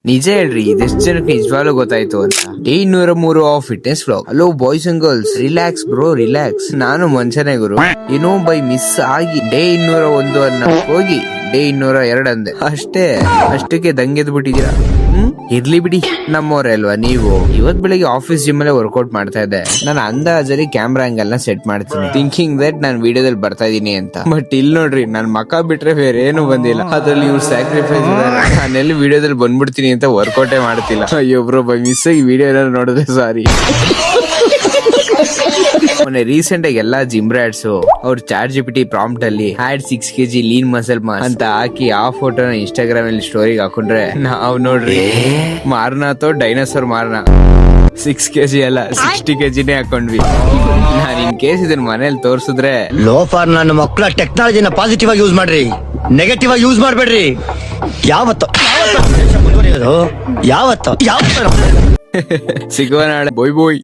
ನಿಜ ಹೇಳ್ರಿ, ಇದೆಷ್ಟು ಜನಕ್ಕೆ ನಿಜವಾಗ್ಲೂ ಗೊತ್ತಾಯ್ತು ಅಂತ. Day 203 of fitness vlog. Hello boys and girls, relax bro relax. ನಾನು ಮನುಷ್ಯನೇ ಗುರು. ಏನೋ ಬೈ ಮಿಸ್ ಆಗಿ ಡೇ 201 ಅನ್ನ ಹೋಗಿ ಡೇ 202 ಅಂದೆ ಅಷ್ಟೇ. ಅಷ್ಟಕ್ಕೆ ದಂಗೆದ್ ಬಿಟ್ಟಿದ್ದೀರಾ. ಇರ್ಲಿ ಬಿಡಿ, ನಮ್ಮವ್ರೆ ಅಲ್ವಾ ನೀವು. ಇವತ್ ಬೆಳಿಗ್ಗೆ ಆಫೀಸ್ ಜಿಮ್ ಅಲ್ಲೇ ವರ್ಕೌಟ್ ಮಾಡ್ತಾ ಇದ್ದೆ. ನಾನು ಅಂದಾಜಲ್ಲಿ ಕ್ಯಾಮ್ರಾ ಆಂಗಲ್ ನ ಸೆಟ್ ಮಾಡ್ತೀನಿ, ಥಿಂಕಿಂಗ್ ದಟ್ ನಾನು ವಿಡಿಯೋದಲ್ಲಿ ಬರ್ತಾ ಇದೀನಿ ಅಂತ. ಬಟ್ ಇಲ್ಲಿ ನೋಡ್ರಿ, ನನ್ ಮಕ್ಕ ಬಿಟ್ರೆ ಬೇರೆ ಏನು ಬಂದಿಲ್ಲ. ಅದ್ರಲ್ಲಿ ಇವ್ರು ಸ್ಯಾಕ್ರಿಫೈಸ್ ಇದ್ದಾರೆ. ನಾನೆಲ್ಲಿ ವಿಡಿಯೋದಲ್ಲಿ ಬಂದ್ಬಿಡ್ತೀನಿ ಅಂತ ವರ್ಕೌಟೇ ಮಾಡ್ತಿಲ್ಲ. ಅಯ್ಯೋ ಬ್ರೋ, ಬೈ ಮಿಸ್ ಆಗಿ ವಿಡಿಯೋ ಏನಾದ್ರು ನೋಡಿದ್ರೆ ಸಾರಿ. ಮೊನ್ನೆ ರೀಸೆಂಟ್ ಆಗಿ ಎಲ್ಲಾ ಜಿಮ್ ರಾಟ್ಸ್ ಅವ್ರ ChatGPT ಪ್ರಾಂಪ್ಟ್ ಅಲ್ಲಿ had 6 kg lean muscle mass ಅಂತ ಹಾಕಿ ಆ ಫೋಟೋನ ಇನ್ಸ್ಟಾಗ್ರಾಮ್ ಅಲ್ಲಿ ಸ್ಟೋರಿಗೆ ಹಾಕೊಂಡ್ರೆ ನಾವ್ ನೋಡ್ರಿ ಮಾರ್ನಾಥೋ ಡೈನೋಸಾರ್ ಮಾರ್ನ 6 kg ಅಲ್ಲ 60 kgನೇ ಹಾಕೊಂಡ್ವಿ. ನಾನ್ ಇನ್ ಕೇಸ್ ಇದನ್ನ ಮನೇಲಿ ತೋರ್ಸಿದ್ರೆ, ಲೋಫಾರ್ ನನ್ನ ಮಕ್ಕಳ ಟೆಕ್ನಾಲಜಿನ ಪಾಸಿಟಿವ್ ಆಗಿ ಯೂಸ್ ಮಾಡ್ರಿ, ನೆಗೆಟಿವ್ ಆಗಿ ಯೂಸ್ ಮಾಡ್ಬೇಡ್ರಿ. ಯಾವತ್ತೋ ಸಿಗುವ ನಾಳೆ. ಸಿಗುವ ನಾಳೆ. ಬೋಯ್ ಬೋಯ್.